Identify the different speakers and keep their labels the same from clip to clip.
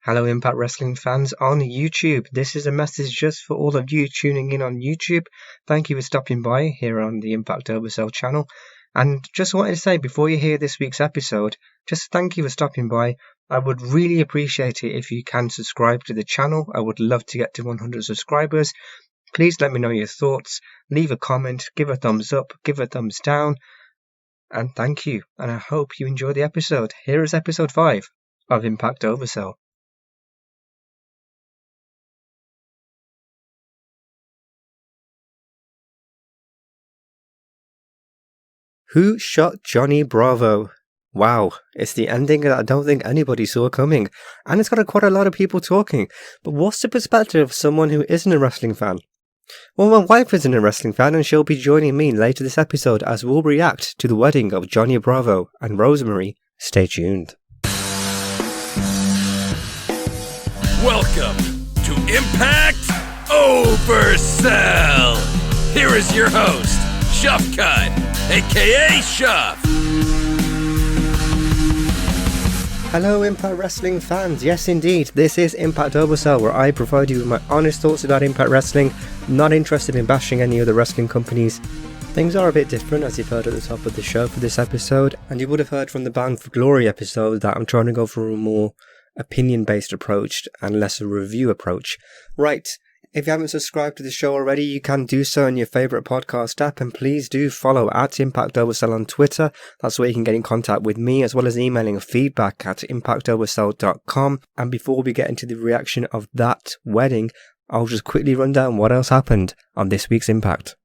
Speaker 1: Hello Impact Wrestling fans on YouTube. This is a message just for all of you tuning in on YouTube. Thank you for stopping by here on the Impact Oversell channel. And just wanted to say before you hear this week's episode, just thank you for stopping by. I would really appreciate it if you can subscribe to the channel. I would love to get to 100 subscribers. Please let me know your thoughts. Leave a comment, give a thumbs up, give a thumbs down. And thank you. And I hope you enjoy the episode. Here is episode 5 of Impact Oversell. Who shot Johnny Bravo? Wow, it's the ending that I don't think anybody saw coming, and it's got quite a lot of people talking. But what's the perspective of someone who isn't a wrestling fan? Well, my wife isn't a wrestling fan, and she'll be joining me later this episode as we'll react to the wedding of Johnny Bravo and Rosemary. Stay tuned.
Speaker 2: Welcome to Impact Oversell. Here is your host, Shafqat, aka Shaf.
Speaker 1: Hello Impact Wrestling fans, yes indeed, this is Impact Oversell, where I provide you with my honest thoughts about Impact Wrestling, not interested in bashing any other wrestling companies. Things are a bit different, as you've heard at the top of the show for this episode, and you would have heard from the Bound for Glory episode that I'm trying to go for a more opinion-based approach and less a review approach. Right. If you haven't subscribed to the show already, you can do so in your favourite podcast app, and please do follow at Impact Oversell on Twitter. That's where you can get in contact with me, as well as emailing feedback at impactoversell.com. And before we get into the reaction of that wedding, I'll just quickly run down what else happened on this week's Impact.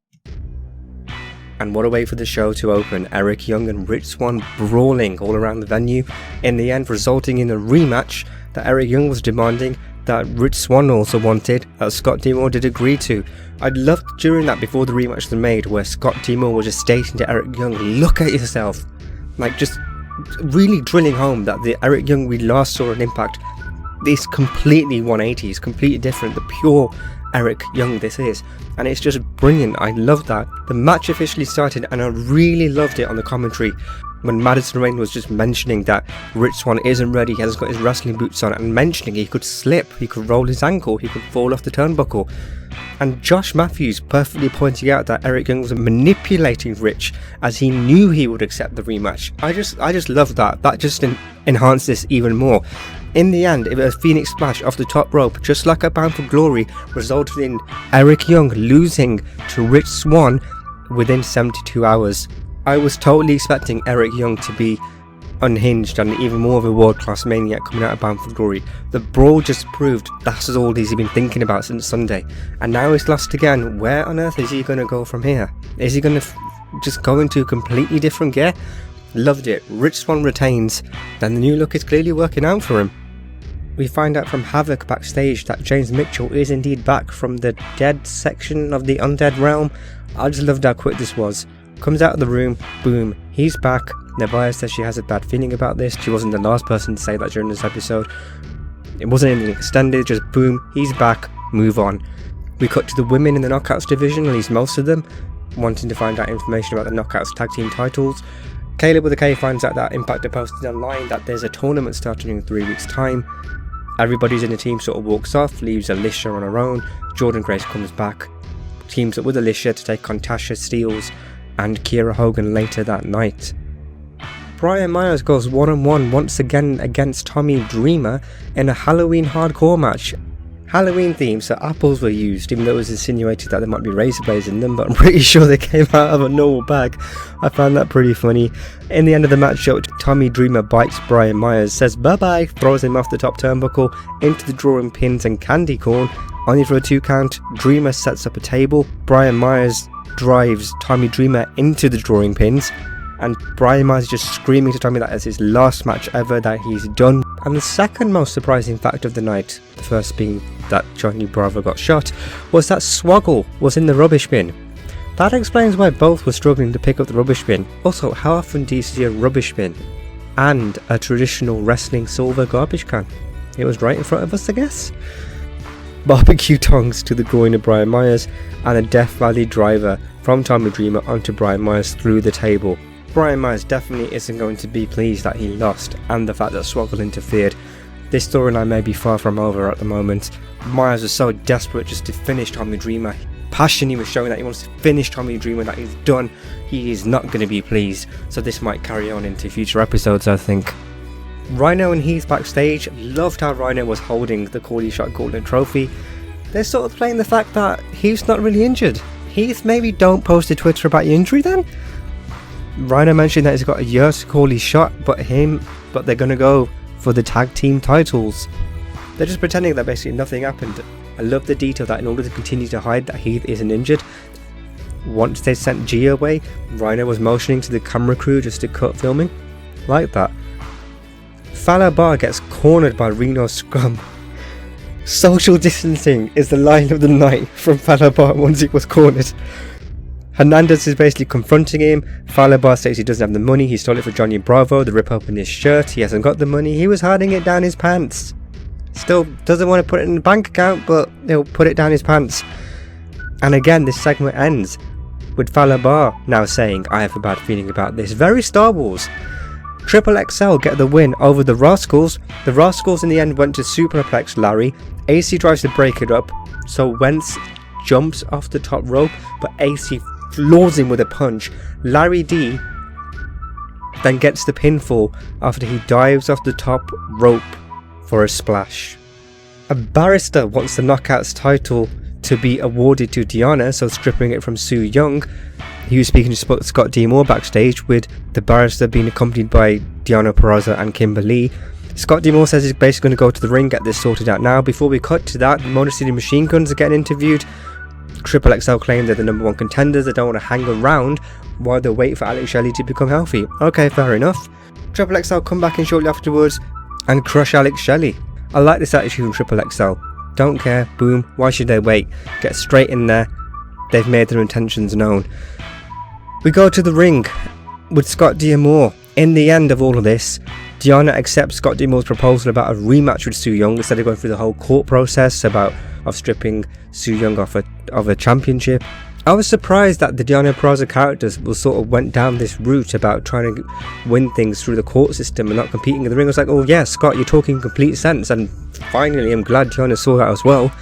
Speaker 1: And what a way for the show to open. Eric Young and Rich Swann brawling all around the venue, in the end resulting in a rematch that Eric Young was demanding, that Rich Swann also wanted, that Scott D'Amore did agree to. I loved during that, before the rematch was made, where Scott D'Amore was just stating to Eric Young, look at yourself. Like, just really drilling home that the Eric Young we last saw in Impact is completely 180s, completely different, the pure Eric Young this is. And it's just brilliant. I love that. The match officially started, and I really loved it on the commentary when Madison Rayne was just mentioning that Rich Swann isn't ready, he hasn't got his wrestling boots on, and mentioning he could slip, he could roll his ankle, he could fall off the turnbuckle. And Josh Matthews perfectly pointing out that Eric Young was manipulating Rich, as he knew he would accept the rematch. I just love that. That just enhanced this even more. In the end, it was a Phoenix Splash off the top rope, just like a Bound for Glory, resulted in Eric Young losing to Rich Swann within 72 hours. I was totally expecting Eric Young to be unhinged and even more of a world-class maniac coming out of Bound for Glory. The brawl just proved that's all he's been thinking about since Sunday. And now he's lost again. Where on earth is he going to go from here? Is he going to just go into a completely different gear? Loved it. Rich Swann retains. Then the new look is clearly working out for him. We find out from Havoc backstage that James Mitchell is indeed back from the dead section of the undead realm. I just loved how quick this was. Comes out of the room, boom, he's back. Nevaeh says she has a bad feeling about this. She wasn't the last person to say that during this episode. It wasn't anything extended, just boom, he's back, move on. We cut to the women in the Knockouts division, at least most of them, wanting to find out information about the Knockouts tag team titles. Caleb with a K finds out that Impact have posted online that there's a tournament starting in 3 weeks' time. Everybody's in the team sort of walks off, leaves Alicia on her own. Jordan Grace comes back, teams up with Alicia to take on Tasha Steelz and Kiera Hogan later that night. Brian Myers goes one-on-one once again against Tommy Dreamer in a Halloween hardcore match. Halloween theme, so apples were used, even though it was insinuated that there might be razor blades in them, but I'm pretty sure they came out of a normal bag. I found that pretty funny. In the end of the match, Tommy Dreamer bites Brian Myers, says bye-bye, throws him off the top turnbuckle into the drawing pins and candy corn. Only for a 2 count, Dreamer sets up a table. Brian Myers drives Tommy Dreamer into the drawing pins, and Brian Myers is just screaming to Tommy that it's his last match ever, that he's done. And the second most surprising fact of the night, the first being that Johnny Bravo got shot, was that Swoggle was in the rubbish bin. That explains why both were struggling to pick up the rubbish bin. Also, how often do you see a rubbish bin and a traditional wrestling silver garbage can? It was right in front of us, I guess. Barbecue tongs to the groin of Brian Myers, and a Death Valley driver from Tommy Dreamer onto Brian Myers through the table. Brian Myers definitely isn't going to be pleased that he lost, and the fact that Swoggle interfered. This storyline may be far from over at the moment. Myers was so desperate just to finish Tommy Dreamer. Passion he was showing that he wants to finish Tommy Dreamer, that he's done. He is not going to be pleased. So this might carry on into future episodes, I think. Rhino and Heath backstage. Loved how Rhino was holding the Corley Shot Gauntlet trophy. They're sort of playing the fact that Heath's not really injured. Heath, maybe don't post to Twitter about your injury then? Rhino mentioned that he's got a year to call his shot, but they're going to go for the tag team titles. They're just pretending that basically nothing happened. I love the detail that in order to continue to hide that Heath isn't injured, once they sent G away, Rhino was motioning to the camera crew just to cut filming. Like that. Fallah Bahh gets cornered by Reno's scrum. Social distancing is the line of the night from Fallah Bahh once he was cornered. Hernandez is basically confronting him. Fallah Bahh says he doesn't have the money, he stole it for Johnny Bravo, they rip open his shirt, he hasn't got the money, he was hiding it down his pants. Still doesn't want to put it in the bank account, but he'll put it down his pants. And again, this segment ends with Fallah Bahh now saying, I have a bad feeling about this. Very Star Wars. Triple XL get the win over the Rascals. The Rascals in the end went to superplex Larry. AC tries to break it up, so Wentz jumps off the top rope, but AC floors him with a punch. Larry D then gets the pinfall after he dives off the top rope for a splash. A barrister wants the Knockouts title to be awarded to Deanna, so stripping it from Su Yung. He was speaking to Scott D. Moore backstage, with the barrister being accompanied by Deanna Peraza and Kimberly. Scott D. Moore says he's basically going to go to the ring, get this sorted out now. Before we cut to that, the Motor City Machine Guns are getting interviewed. Triple XL claim they're the number one contenders. They don't want to hang around while they wait for Alex Shelley to become healthy. Okay, fair enough. Triple XL come back in shortly afterwards and crush Alex Shelley. I like this attitude from Triple XL. Don't care, boom, why should they wait? Get straight in there. They've made their intentions known. We go to the ring with Scott D. Moore. In the end of all of this, Deanna accepts Scott D. Moore's proposal about a rematch with Su Yung instead of going through the whole court process of stripping Su Yung of a championship. I was surprised that the Deanna Peraza characters went down this route about trying to win things through the court system and not competing in the ring. I was like, oh yeah, Scott, you're talking complete sense, and finally I'm glad Deanna saw that as well.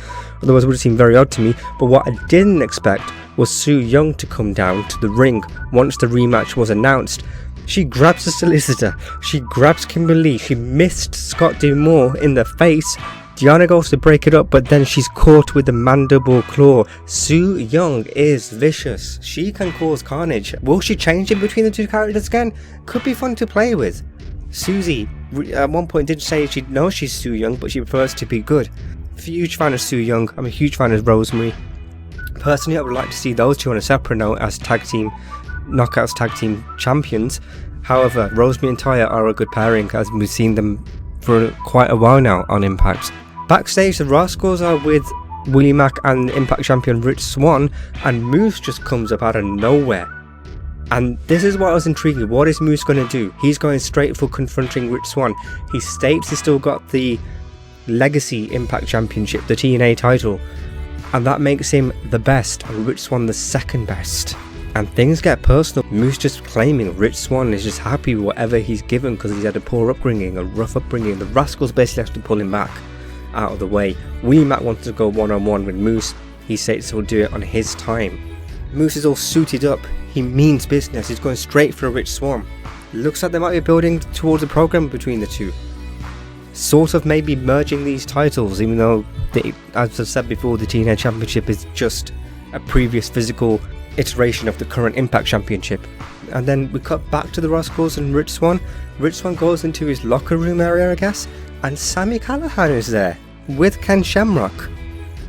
Speaker 1: Otherwise it would have seemed very odd to me. But what I didn't expect was Su Yung to come down to the ring once the rematch was announced. She grabs the solicitor, she grabs Kimberly, she missed Scott D. Moore in the face. Deanna goes to break it up, but then she's caught with the mandible claw. Su Yung is vicious. She can cause carnage. Will she change it between the two characters again? Could be fun to play with. Susie at one point did say she knows she's Su Yung, but she prefers to be good. Huge fan of Su Yung. I'm a huge fan of Rosemary. Personally, I would like to see those two on a separate note as Knockouts tag team champions. However, Rosemary and Taya are a good pairing, as we've seen them for quite a while now on Impact. Backstage, the Rascals are with Willie Mack and Impact champion Rich Swann, and Moose just comes up out of nowhere. And this is what I was intrigued. What is Moose going to do? He's going straight for confronting Rich Swann. He states he's still got the Legacy Impact Championship, the TNA title, and that makes him the best and Rich Swann the second best. And things get personal. Moose just claiming Rich Swann is just happy with whatever he's given because he's had a poor upbringing, a rough upbringing. The Rascals basically have to pull him back out of the way. Willie Mack wants to go one-on-one with Moose. He says he'll do it on his time. Moose is all suited up. He means business. He's going straight for a Rich Swann. Looks like they might be building towards a program between the two. Sort of maybe merging these titles, even though, as I've said before, the TNA Championship is just a previous physical iteration of the current Impact Championship. And then we cut back to the Rascals and Rich Swann. Rich Swann goes into his locker room area, I guess, and Sami Callihan is there with Ken Shamrock.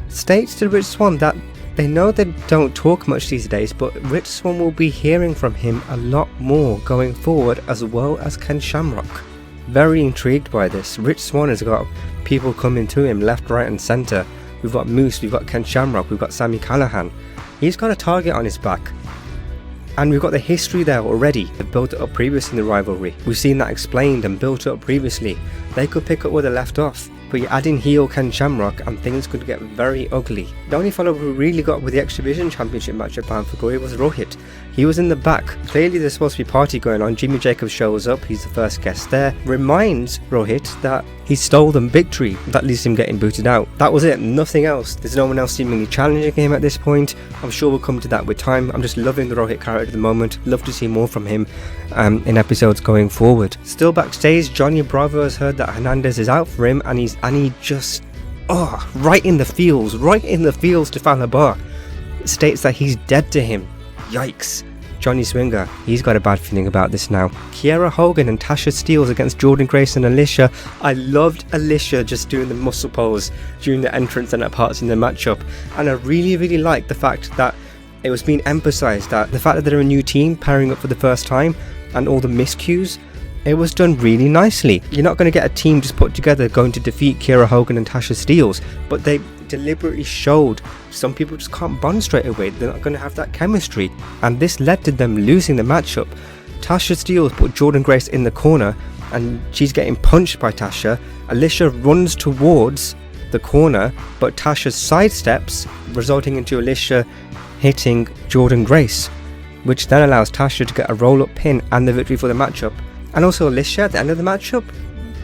Speaker 1: States to Rich Swann that they know they don't talk much these days, but Rich Swann will be hearing from him a lot more going forward, as well as Ken Shamrock. Very intrigued by this. Rich Swann has got people coming to him left, right and centre. We've got Moose, we've got Ken Shamrock, we've got Sami Callihan. He's got a target on his back. And we've got the history there already. They've built it up previously in the rivalry. We've seen that explained and built up previously. They could pick up where they left off. But you add in heel Ken Shamrock and things could get very ugly. The only fellow who really got with the Exhibition Championship match at Bound for Glory was Rohit. He was in the back. Clearly there's supposed to be a party going on. Jimmy Jacobs shows up. He's the first guest there. Reminds Rohit that He stole the victory. That leaves him getting booted out. That was it. Nothing else. There's no one else seemingly challenging him at this point. I'm sure we'll come to that with time. I'm just loving the Rohit character at the moment. Love to see more from him in episodes going forward. Still backstage, Johnny Bravo has heard that Hernandez is out for him, and he just right in the feels to Fowler Bar. States that he's dead to him. Yikes. Johnny Swinger, he's got a bad feeling about this now. Kiera Hogan and Tasha Steelz against Jordynne Grace and Alicia. I loved Alicia just doing the muscle pose during the entrance and at parts in the matchup. And I really, really liked the fact that it was being emphasised that the fact that they're a new team pairing up for the first time and all the miscues, it was done really nicely. You're not going to get a team just put together going to defeat Kiera Hogan and Tasha Steelz, but they deliberately showed some people just can't bond straight away. They're not going to have that chemistry, and this led to them losing the matchup. Tasha Steelz put Jordynne Grace in the corner and she's getting punched by Tasha. Alicia runs towards the corner, but Tasha sidesteps, resulting into Alicia hitting Jordynne Grace, which then allows Tasha to get a roll-up pin and the victory for the matchup. And also Alicia at the end of the matchup,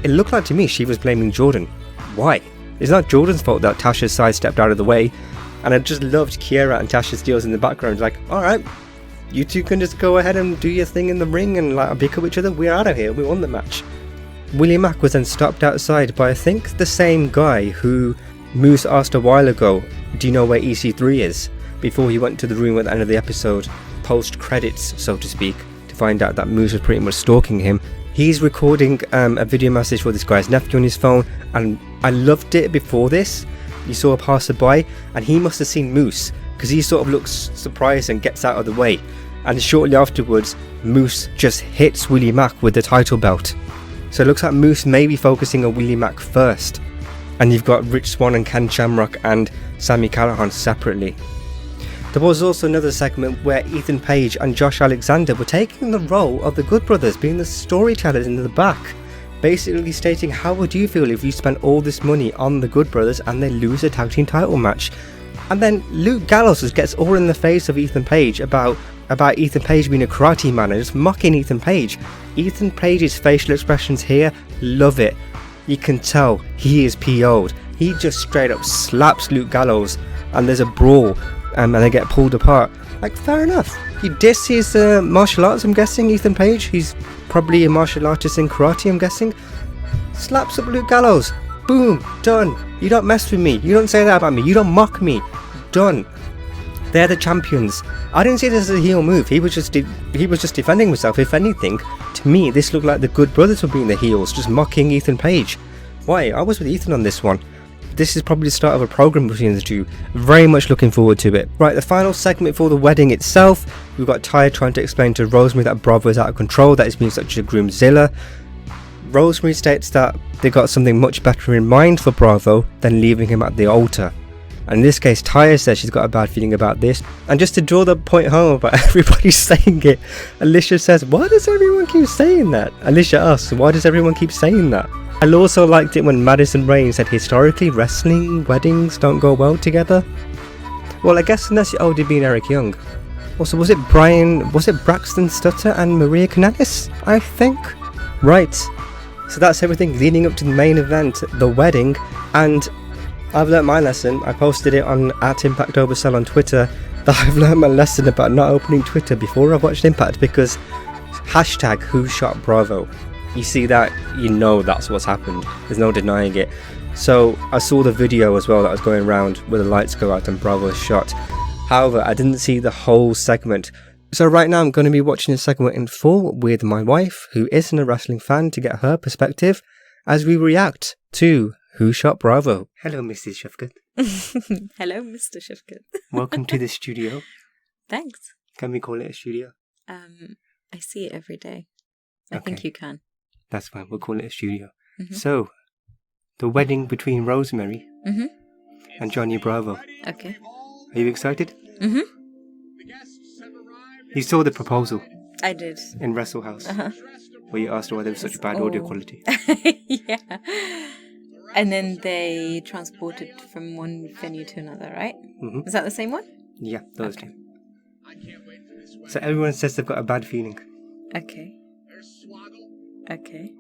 Speaker 1: it looked like to me she was blaming Jordynne. Why? It's not Jordynne's fault that Tasha sidestepped out of the way. And I just loved Kiera and Tasha Steelz in the background, like, alright, you two can just go ahead and do your thing in the ring and like pick up each other. We're out of here, we won the match. Willie Mack was then stopped outside by I think the same guy who Moose asked a while ago, do you know where EC3 is? Before he went to the room at the end of the episode, post credits so to speak, to find out that Moose was pretty much stalking him. He's recording a video message for this guy's nephew on his phone, and I loved it before this. You saw a passerby and he must have seen Moose, because he sort of looks surprised and gets out of the way, and shortly afterwards Moose just hits Willie Mack with the title belt. So it looks like Moose may be focusing on Willie Mack first, and you've got Rich Swann and Ken Shamrock and Sami Callihan separately. There was also another segment where Ethan Page and Josh Alexander were taking the role of the Good Brothers, being the storytellers in the back, basically stating how would you feel if you spent all this money on the Good Brothers and they lose a tag team title match. And then Luke Gallows just gets all in the face of Ethan Page about Ethan Page being a karate man and just mocking Ethan Page. Ethan Page's facial expressions here, love it. You can tell he is PO'd. He just straight up slaps Luke Gallows and there's a brawl. And they get pulled apart. Like, fair enough. He diss his martial arts, I'm guessing, Ethan Page. He's probably a martial artist in karate, I'm guessing. Slaps up Luke Gallows. Boom. Done. You don't mess with me. You don't say that about me. You don't mock me. Done. They're the champions. I didn't see this as a heel move. He was just defending himself. If anything, to me, this looked like the Good Brothers were being the heels, just mocking Ethan Page. Why? I was with Ethan on this one. This is probably the start of a program between the two. Very much looking forward to it. Right, the final segment for the wedding itself. We've got Ty trying to explain to Rosemary that Bravo is out of control, that he's been such a groomzilla. Rosemary states that they got something much better in mind for Bravo than leaving him at the altar. And in this case, Tyre says she's got a bad feeling about this. And just to draw the point home about everybody saying it, Alicia says, why does everyone keep saying that? Alicia asks, why does everyone keep saying that? I also liked it when Madison Rain said historically wrestling weddings don't go well together. Well, I guess unless you're ODB and Eric Young. Also, was it Braxton Stutter and Maria Kanellis, I think? Right. So that's everything leading up to the main event, the wedding, and I've learnt my lesson. I posted it on @ImpactOversell on Twitter, that I've learnt my lesson about not opening Twitter before I've watched Impact, because hashtag who shot Bravo. You see that, you know that's what's happened. There's no denying it. So I saw the video as well that was going around where the lights go out and Bravo is shot. However, I didn't see the whole segment. So right now I'm going to be watching the segment in full with my wife, who isn't a wrestling fan, to get her perspective as we react to Who Shot Bravo. Hello, Mrs Shafqat.
Speaker 3: Hello, Mr. Shafqat.
Speaker 1: Welcome to the studio.
Speaker 3: Thanks.
Speaker 1: Can we call it a studio?
Speaker 3: I see it every day. I
Speaker 1: Okay.
Speaker 3: think you can.
Speaker 1: That's fine, we'll call it a studio.
Speaker 3: Mm-hmm.
Speaker 1: So, the wedding between Rosemary and Johnny Bravo.
Speaker 3: Okay.
Speaker 1: Are you excited?
Speaker 3: Mm-hmm.
Speaker 1: You saw the proposal
Speaker 3: I did.
Speaker 1: in Wrestle House,
Speaker 3: Uh-huh.
Speaker 1: where you asked her why there was such bad audio quality.
Speaker 3: Yeah. And then they transported from one venue to another, right?
Speaker 1: Mm-hmm.
Speaker 3: Is that the same one?
Speaker 1: Yeah, those
Speaker 3: Okay.
Speaker 1: two. So everyone says they've got a bad feeling.
Speaker 3: Okay. Okay.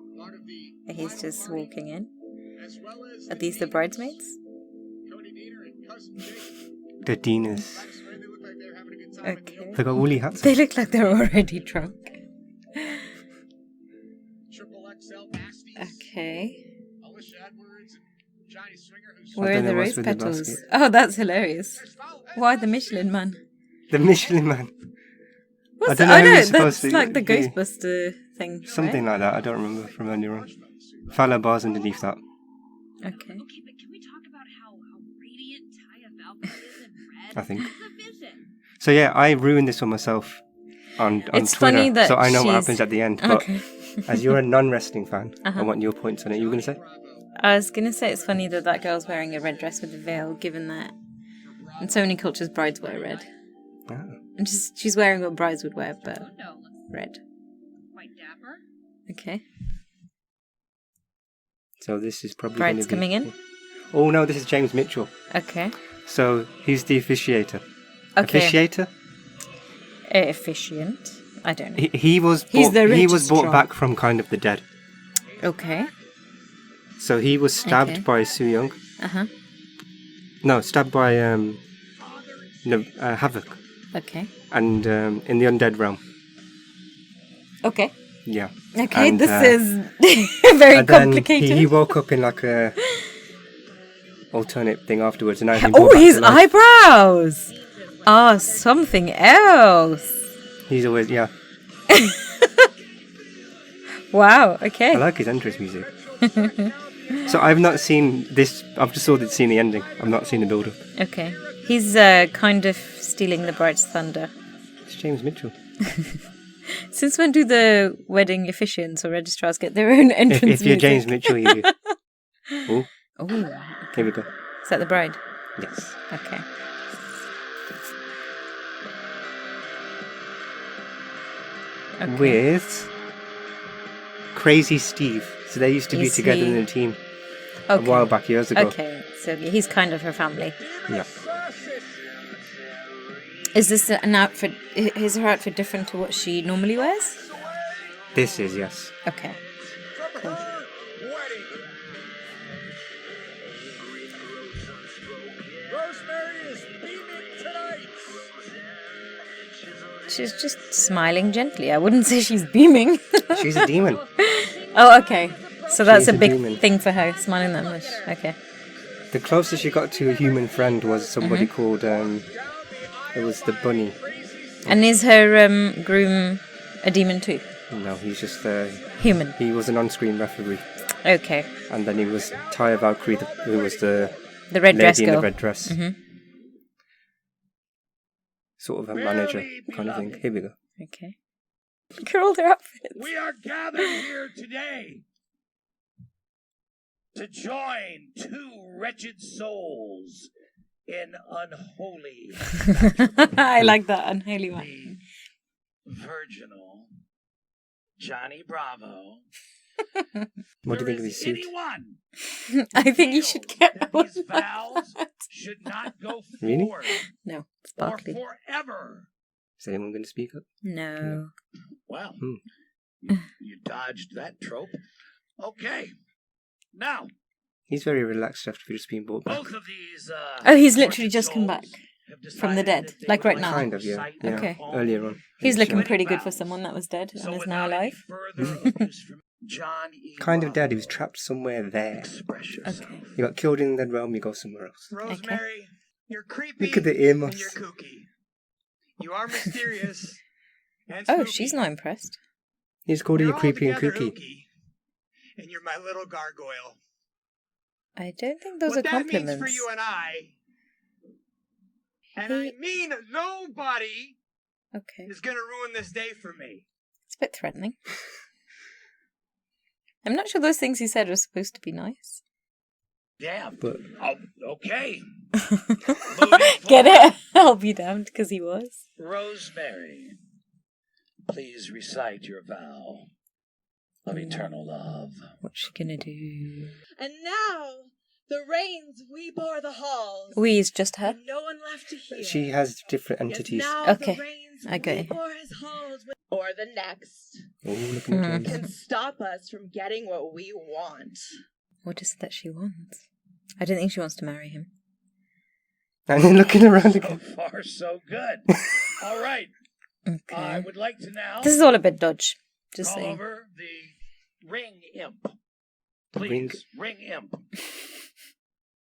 Speaker 3: He's just walking in. Are these the bridesmaids?
Speaker 1: The Dinas.
Speaker 3: Okay.
Speaker 1: They got woolly hats.
Speaker 3: They look like they're already drunk. Okay. Where are the rose petals? Oh, that's hilarious. Why the Michelin Man?
Speaker 1: The Michelin Man.
Speaker 3: What's
Speaker 1: I don't
Speaker 3: that?
Speaker 1: know
Speaker 3: Oh
Speaker 1: who
Speaker 3: no,
Speaker 1: he's supposed
Speaker 3: that's
Speaker 1: to
Speaker 3: like the
Speaker 1: be.
Speaker 3: Ghostbuster thing.
Speaker 1: Something like that. I don't remember from earlier on. Fallow bars underneath that.
Speaker 3: Okay.
Speaker 4: Okay, but can we talk about how radiant Taya Valkyrie is in red?
Speaker 1: I think.
Speaker 4: It's a vision.
Speaker 1: So yeah, I ruined this one myself on
Speaker 3: It's
Speaker 1: Twitter.
Speaker 3: funny that
Speaker 1: so I know what
Speaker 3: she's-
Speaker 1: happens at the end. But
Speaker 3: Okay.
Speaker 1: as you're a non-wrestling fan,
Speaker 3: Uh-huh.
Speaker 1: I want your points on it. You were going to say?
Speaker 3: I was gonna say it's funny that that girl's wearing a red dress with a veil, given that in so many cultures brides wear red.
Speaker 1: Ah.
Speaker 3: And she's wearing what brides would wear, but
Speaker 4: Window looks
Speaker 3: red.
Speaker 4: quite dapper.
Speaker 3: Okay.
Speaker 1: So this is probably
Speaker 3: Bride's
Speaker 1: gonna be...
Speaker 3: coming in.
Speaker 1: Oh no, this is James Mitchell.
Speaker 3: Okay.
Speaker 1: So he's the officiator.
Speaker 3: Okay.
Speaker 1: Officiator?
Speaker 3: Efficient. I don't know.
Speaker 1: He was
Speaker 3: He's
Speaker 1: brought,
Speaker 3: the
Speaker 1: he was brought
Speaker 3: registrar.
Speaker 1: back from kind of the dead.
Speaker 3: Okay.
Speaker 1: So he was stabbed
Speaker 3: Okay.
Speaker 1: by Su Young.
Speaker 3: Uh-huh.
Speaker 1: No, stabbed by Havoc,
Speaker 3: Okay.
Speaker 1: and in the undead realm.
Speaker 3: Okay.
Speaker 1: Yeah.
Speaker 3: Okay,
Speaker 1: And,
Speaker 3: this is very
Speaker 1: and then
Speaker 3: complicated.
Speaker 1: he woke up in like a alternate thing afterwards, and now he's been
Speaker 3: Oh,
Speaker 1: brought back
Speaker 3: his
Speaker 1: to life.
Speaker 3: eyebrows! Ah, something else.
Speaker 1: He's always
Speaker 3: Wow,
Speaker 1: I
Speaker 3: okay.
Speaker 1: like his entrance music. So I've not seen this. I've just seen the ending. I've not seen the build-up.
Speaker 3: Okay. He's kind of stealing the bride's thunder.
Speaker 1: It's James Mitchell.
Speaker 3: Since when do the wedding officiants or registrars get their own entrance
Speaker 1: If you're
Speaker 3: music?
Speaker 1: James Mitchell, you do. Oh,
Speaker 3: Oh,
Speaker 1: here we go.
Speaker 3: is that the bride?
Speaker 1: Yes.
Speaker 3: Okay. Okay.
Speaker 1: With Crazy Steve. So they used to be
Speaker 3: Is
Speaker 1: together
Speaker 3: he-
Speaker 1: in a team a
Speaker 3: Okay.
Speaker 1: while back, years ago.
Speaker 3: Okay, so he's kind of her family.
Speaker 1: Yeah.
Speaker 3: Is this an outfit? Is her outfit different to what she normally wears?
Speaker 1: This is, yes.
Speaker 3: Okay. Cool.
Speaker 2: Rosemary is beaming tonight.
Speaker 3: She's just smiling gently. I wouldn't say she's beaming.
Speaker 1: She's a demon.
Speaker 3: Oh, okay. So that's
Speaker 1: She's
Speaker 3: a
Speaker 1: a
Speaker 3: big
Speaker 1: demon.
Speaker 3: thing for her, smiling that much. Okay.
Speaker 1: The closest she got to a human friend was somebody
Speaker 3: Mm-hmm.
Speaker 1: called, it was the bunny.
Speaker 3: And is her groom a demon too?
Speaker 1: No, he's just,
Speaker 3: Human.
Speaker 1: he was an on-screen referee.
Speaker 3: Okay.
Speaker 1: And then he was Taya Valkyrie, who was the
Speaker 3: The red dress
Speaker 1: lady in
Speaker 3: girl.
Speaker 1: the red dress.
Speaker 3: Mhm.
Speaker 1: Sort of a manager kind of thing. Here we go.
Speaker 3: Okay. Look at all their outfits.
Speaker 2: We are gathered here today to join two wretched souls in unholy
Speaker 3: I like that unholy one.
Speaker 2: the virginal Johnny Bravo.
Speaker 1: What do you
Speaker 2: There
Speaker 1: think of his
Speaker 2: is
Speaker 1: suit?
Speaker 2: anyone
Speaker 3: I think you should get
Speaker 2: that
Speaker 3: one.
Speaker 2: these vows should not go
Speaker 1: Really?
Speaker 2: forward
Speaker 3: No, it's
Speaker 2: or
Speaker 3: sparkly.
Speaker 2: forever.
Speaker 1: Is anyone going to speak up?
Speaker 3: No.
Speaker 2: Well,
Speaker 1: Hmm.
Speaker 2: you dodged that trope. Okay. Now,
Speaker 1: He's very relaxed after just being brought back.
Speaker 2: both of these.
Speaker 3: Oh, he's literally
Speaker 2: tortured
Speaker 3: just come back
Speaker 2: souls have
Speaker 3: from the
Speaker 2: decided
Speaker 3: dead,
Speaker 2: that they
Speaker 3: like
Speaker 2: would
Speaker 3: right now.
Speaker 1: Kind of, yeah.
Speaker 2: sight
Speaker 1: Yeah.
Speaker 3: Okay.
Speaker 1: Earlier on.
Speaker 3: He's
Speaker 1: Yeah,
Speaker 3: looking
Speaker 1: sure.
Speaker 3: pretty good for someone that was dead
Speaker 2: So
Speaker 3: and is now
Speaker 2: without any
Speaker 3: alive.
Speaker 2: further abuse from John E.
Speaker 1: Kind of dead. He
Speaker 2: Bravo,
Speaker 1: was trapped somewhere there.
Speaker 2: express yourself.
Speaker 3: Okay.
Speaker 1: You got killed in the realm, you go somewhere else.
Speaker 5: Rosemary, you're creepy
Speaker 1: Look at the
Speaker 5: and
Speaker 1: earmuffs.
Speaker 5: you're kooky. You are mysterious and
Speaker 3: Oh,
Speaker 5: spooky.
Speaker 3: she's not impressed.
Speaker 1: He's called you
Speaker 5: You're
Speaker 1: creepy and
Speaker 5: altogether
Speaker 1: kooky.
Speaker 5: ooky, and you're my little gargoyle.
Speaker 3: I don't think those
Speaker 5: what
Speaker 3: are
Speaker 5: that
Speaker 3: compliments.
Speaker 5: means for you and I mean nobody
Speaker 3: Okay.
Speaker 5: is going to ruin this day for me.
Speaker 3: It's a bit threatening. I'm not sure those things he said were supposed to be nice.
Speaker 2: Damn.
Speaker 1: But
Speaker 2: Oh, okay.
Speaker 3: Get it? I'll be damned because he was.
Speaker 2: Rosemary, please recite your vow of eternal love.
Speaker 3: What's she gonna do?
Speaker 6: And now, the reins we bore the halls.
Speaker 3: We is just her.
Speaker 6: And no one left to hear.
Speaker 1: she has different
Speaker 6: Yet
Speaker 1: entities.
Speaker 6: now
Speaker 3: Okay,
Speaker 6: the reins
Speaker 3: I got
Speaker 6: we
Speaker 3: it.
Speaker 6: bore his halls with, or the next
Speaker 1: Oh, looking at
Speaker 3: Mhm.
Speaker 1: James.
Speaker 6: can stop us from getting what we want.
Speaker 3: What is it that she wants? I don't think she wants to marry him.
Speaker 1: And then looking around
Speaker 7: So
Speaker 1: again.
Speaker 7: far, so good. All right.
Speaker 3: Okay.
Speaker 7: I would like to now
Speaker 3: This is all a bit dodge. Just
Speaker 7: call
Speaker 3: saying.
Speaker 7: over the ring imp. Please, ring imp.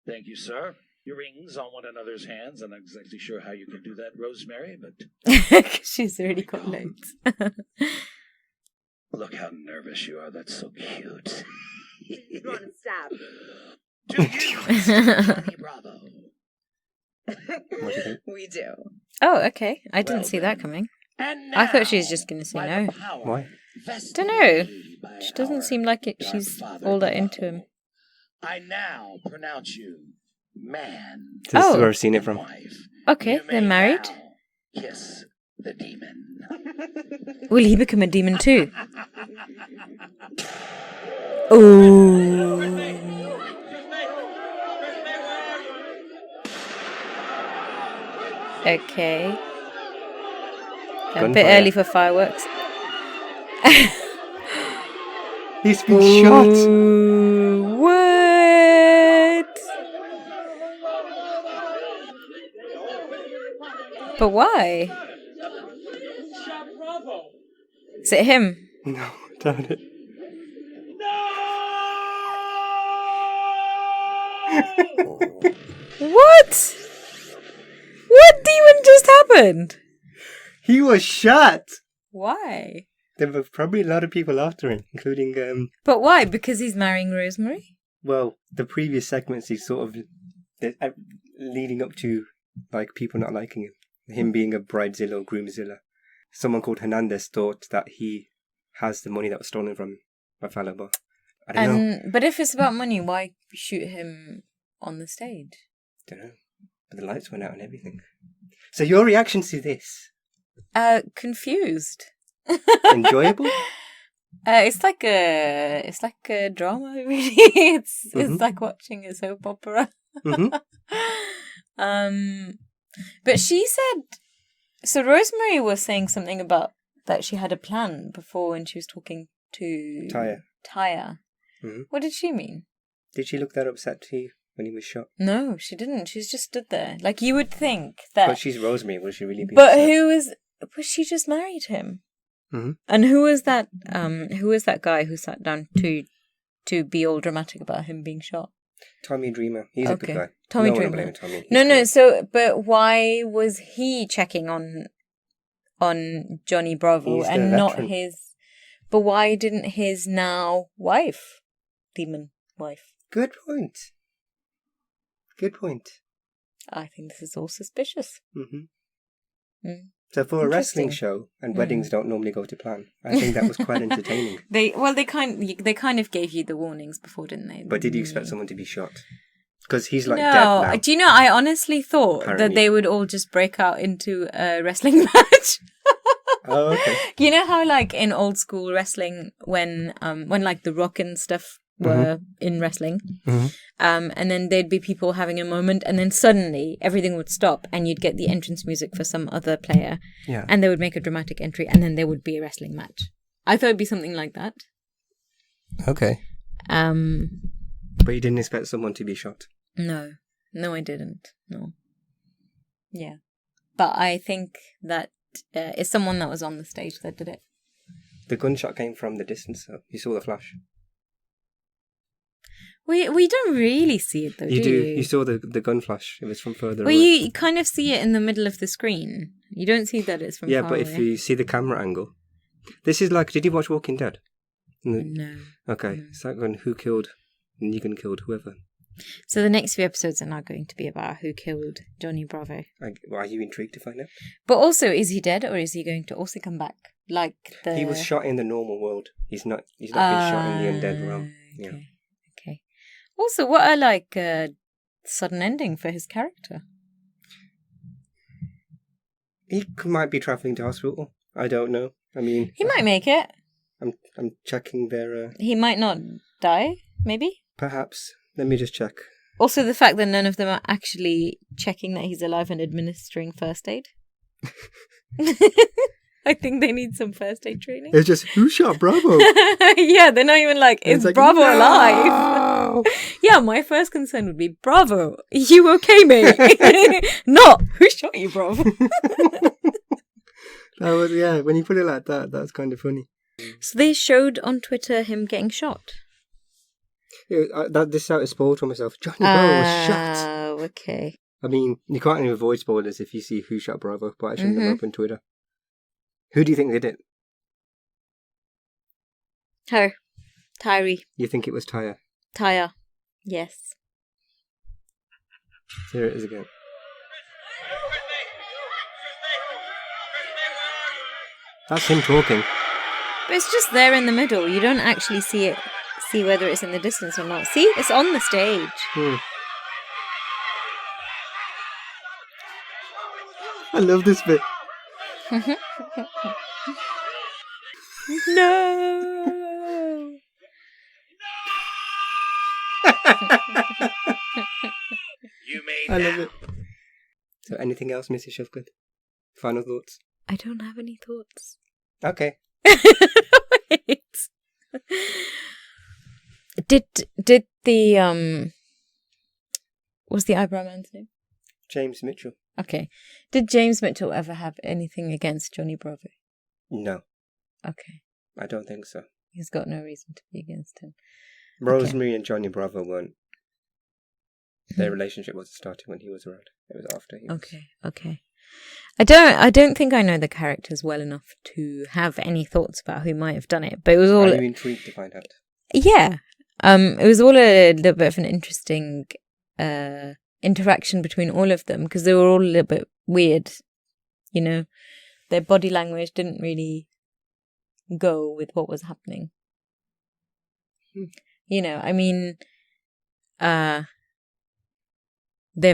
Speaker 7: Thank you, sir. Your rings on one another's hands. I'm not exactly sure how you can do that, Rosemary, but
Speaker 3: She's already got loads.
Speaker 7: look how nervous you are. That's so cute.
Speaker 6: You want to stab?
Speaker 7: Do you, Mr. Johnny Bravo?
Speaker 1: What do you think?
Speaker 6: We do.
Speaker 3: Oh, okay. I didn't
Speaker 7: Well
Speaker 3: see that coming.
Speaker 7: And
Speaker 3: I thought she was
Speaker 7: now,
Speaker 3: just going to say
Speaker 7: by
Speaker 3: no.
Speaker 7: the power
Speaker 1: Why?
Speaker 7: vested
Speaker 3: Dunno.
Speaker 7: in me by
Speaker 3: She doesn't
Speaker 7: our
Speaker 3: seem like it. She's
Speaker 7: Godfather
Speaker 3: all that into
Speaker 7: Bravo,
Speaker 3: him.
Speaker 7: I now pronounce you man.
Speaker 1: This is
Speaker 3: Oh.
Speaker 1: where I've seen it
Speaker 7: and
Speaker 1: from.
Speaker 7: wife.
Speaker 3: Okay,
Speaker 7: You
Speaker 3: they're
Speaker 7: may
Speaker 3: married.
Speaker 7: now kiss the demon.
Speaker 3: Will he become a demon too? Ooh. Okay. A bit
Speaker 1: Gunfire.
Speaker 3: early for fireworks.
Speaker 1: He's been shot.
Speaker 3: Ooh, what? But why? Is it him?
Speaker 1: No, damn it.
Speaker 3: What? What demon just happened?
Speaker 1: He was shot.
Speaker 3: Why?
Speaker 1: There were probably a lot of people after him, including,
Speaker 3: But why? Because he's marrying Rosemary?
Speaker 1: well, the previous segments, he's sort of leading up to, like, people not liking him. Him being a bridezilla or groomzilla. Someone called Hernandez thought that he has the money that was stolen from Rafaela, but I don't know.
Speaker 3: But if it's about money, why shoot him on the stage?
Speaker 1: Don't know. But the lights went out and everything. So your reaction to this?
Speaker 3: Confused.
Speaker 1: Enjoyable?
Speaker 3: It's like a drama, really. It's like watching a soap opera.
Speaker 1: Mm-hmm.
Speaker 3: But she said, so Rosemary was saying something about that she had a plan before when she was talking to Tyre.
Speaker 1: Mm-hmm.
Speaker 3: What did she mean?
Speaker 1: Did she look that upset to you when he was shot?
Speaker 3: No, she didn't. She's just stood there. Like, you would think that.
Speaker 1: But she's Rosemary. Will she really be
Speaker 3: But
Speaker 1: upset?
Speaker 3: But she just married him.
Speaker 1: Mm-hmm.
Speaker 3: And who was that? Who was that guy who sat down to be all dramatic about him being shot?
Speaker 1: Tommy Dreamer. He's a good guy.
Speaker 3: Tommy
Speaker 1: no
Speaker 3: Dreamer.
Speaker 1: One blame Tommy. He's
Speaker 3: No.
Speaker 1: good.
Speaker 3: So, but why was he checking on Johnny Bravo
Speaker 1: He's the
Speaker 3: and not
Speaker 1: veteran.
Speaker 3: his? But why didn't his now wife, demon wife?
Speaker 1: Good point. Good point.
Speaker 3: I think this is all suspicious.
Speaker 1: Mm-hmm.
Speaker 3: Mm.
Speaker 1: So for a wrestling
Speaker 3: Interesting.
Speaker 1: show, and weddings don't normally go to plan, I think that was quite entertaining.
Speaker 3: They kind of gave you the warnings before, didn't they?
Speaker 1: But did you expect someone to be shot? Because he's like
Speaker 3: no,
Speaker 1: dead now.
Speaker 3: do you know? I honestly thought that
Speaker 1: Apparently.
Speaker 3: they would all just break out into a wrestling match.
Speaker 1: Oh, okay.
Speaker 3: You know how, like, in old school wrestling, when like The Rock and stuff were in wrestling, and then there'd be people having a moment, and then suddenly everything would stop, and you'd get the entrance music for some other player,
Speaker 1: Yeah.
Speaker 3: and they would make a dramatic entry, and then there would be a wrestling match. I thought it'd be something like that.
Speaker 1: Okay.
Speaker 3: Um,
Speaker 1: But you didn't expect someone to be shot.
Speaker 3: no, I didn't. No. Yeah, but I think that it's someone that was on the stage that did it.
Speaker 1: The gunshot came from the distance, so you saw the flash.
Speaker 3: We don't really see it though,
Speaker 1: You
Speaker 3: do
Speaker 1: do.
Speaker 3: you?
Speaker 1: You saw the gun flash. It was from further
Speaker 3: Well,
Speaker 1: away.
Speaker 3: you kind of see it in the middle of the screen. You don't see that it's from
Speaker 1: Yeah,
Speaker 3: far
Speaker 1: but
Speaker 3: away.
Speaker 1: if you see the camera angle, this is like. Did you watch Walking Dead?
Speaker 3: No.
Speaker 1: Okay, it's like when who killed Negan killed whoever.
Speaker 3: So the next few episodes are now going to be about who killed Johnny Bravo.
Speaker 1: Are you intrigued to find out?
Speaker 3: But also, is he dead or is he going to also come back? Like the...
Speaker 1: He was shot in the normal world. He's not been shot in the undead realm. Yeah.
Speaker 3: Okay. Also, what a sudden ending for his character.
Speaker 1: He might be travelling to hospital. I don't know. I mean,
Speaker 3: He might make it.
Speaker 1: I'm checking their.
Speaker 3: He might not die, maybe.
Speaker 1: Perhaps. Let me just check.
Speaker 3: Also, the fact that none of them are actually checking that he's alive and administering first aid. I think they need some first aid training.
Speaker 1: It's just, who shot Bravo?
Speaker 3: Yeah, they're not even like,
Speaker 1: And
Speaker 3: is
Speaker 1: it's like,
Speaker 3: Bravo
Speaker 1: "No!"
Speaker 3: alive? Yeah, my first concern would be, Bravo, you okay, mate? Not, who shot you, Bravo?
Speaker 1: That was, yeah, when you put it like that, that's kind of funny.
Speaker 3: So they showed on Twitter him getting shot.
Speaker 1: This out is spoiled for myself. Johnny Bravo was shot.
Speaker 3: Oh, okay.
Speaker 1: I mean, you can't even avoid spoilers if you see who shot Bravo, but I shouldn't have opened Twitter. Who do you think did it?
Speaker 3: Her. Tyree.
Speaker 1: You think it was Tyre?
Speaker 3: Tyre. Yes.
Speaker 1: Here it is again. That's him talking.
Speaker 3: But it's just there in the middle. You don't actually see whether it's in the distance or not. See? It's on the stage.
Speaker 1: I love this bit.
Speaker 3: No.
Speaker 2: You may
Speaker 1: I love
Speaker 2: now.
Speaker 1: it. So anything else, Mrs Shafqat? Final thoughts?
Speaker 3: I don't have any thoughts.
Speaker 1: Okay.
Speaker 3: Wait. Did the what's the eyebrow man's name?
Speaker 1: James Mitchell.
Speaker 3: Okay. Did James Mitchell ever have anything against Johnny Bravo?
Speaker 1: No,
Speaker 3: Okay.
Speaker 1: I don't think so.
Speaker 3: He's got no reason to be against him.
Speaker 1: Rosemary and Johnny Bravo weren't. Their relationship wasn't starting when he was around. It was after he was.
Speaker 3: Okay. I don't think I know the characters well enough to have any thoughts about who might have done it, but it was all.
Speaker 1: Are you intrigued to find out?
Speaker 3: Yeah. It was all a little bit of an interesting interaction between all of them because they were all a little bit weird. You know, their body language didn't really go with what was happening. You know, I mean, their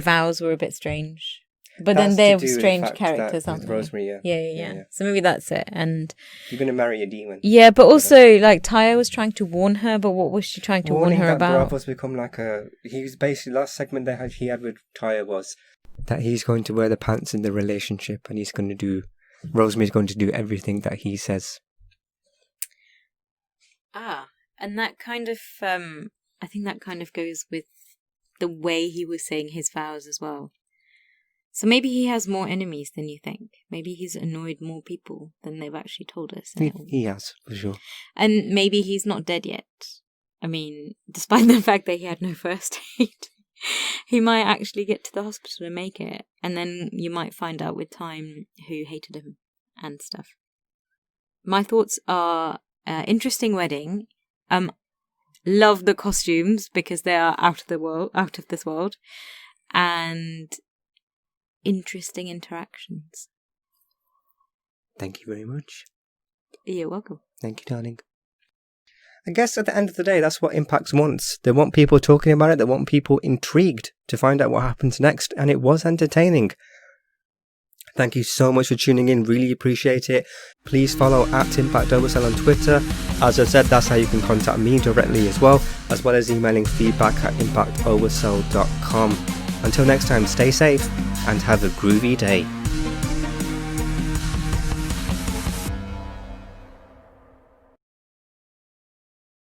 Speaker 3: vows were a bit strange. But
Speaker 1: That's
Speaker 3: then they're
Speaker 1: to do with the
Speaker 3: strange
Speaker 1: fact
Speaker 3: characters,
Speaker 1: that
Speaker 3: aren't
Speaker 1: with
Speaker 3: they?
Speaker 1: Rosemary,
Speaker 3: Yeah. So maybe that's it. And
Speaker 1: you're going to marry a demon.
Speaker 3: yeah, but also like Tyre was trying to warn her, but what was she trying to warn
Speaker 1: Warning
Speaker 3: her
Speaker 1: that
Speaker 3: about?
Speaker 1: Bravo's become like a. He was basically last segment he had with Tyre was that he's going to wear the pants in the relationship, and he's going to do. Rosemary's going to do everything that he says.
Speaker 3: And that kind of I think that kind of goes with the way he was saying his vows as well. So maybe he has more enemies than you think. Maybe he's annoyed more people than they've actually told us.
Speaker 1: He has, for sure.
Speaker 3: And maybe he's not dead yet. I mean, despite the fact that he had no first aid, he might actually get to the hospital and make it. And then you might find out with time who hated him and stuff. My thoughts are interesting wedding. Love the costumes because they are out of this world. And interesting interactions.
Speaker 1: Thank you very much.
Speaker 3: You're welcome.
Speaker 1: Thank you, darling. I guess at the end of the day, that's what Impacts wants. They want people talking about it. They want people intrigued to find out what happens next. And it was entertaining. Thank you so much for tuning in. Really appreciate it. Please follow @Impact Oversell on Twitter. As I said, that's how you can contact me directly as well as emailing feedback@impactoversell.com. Until next time, stay safe and have a groovy day.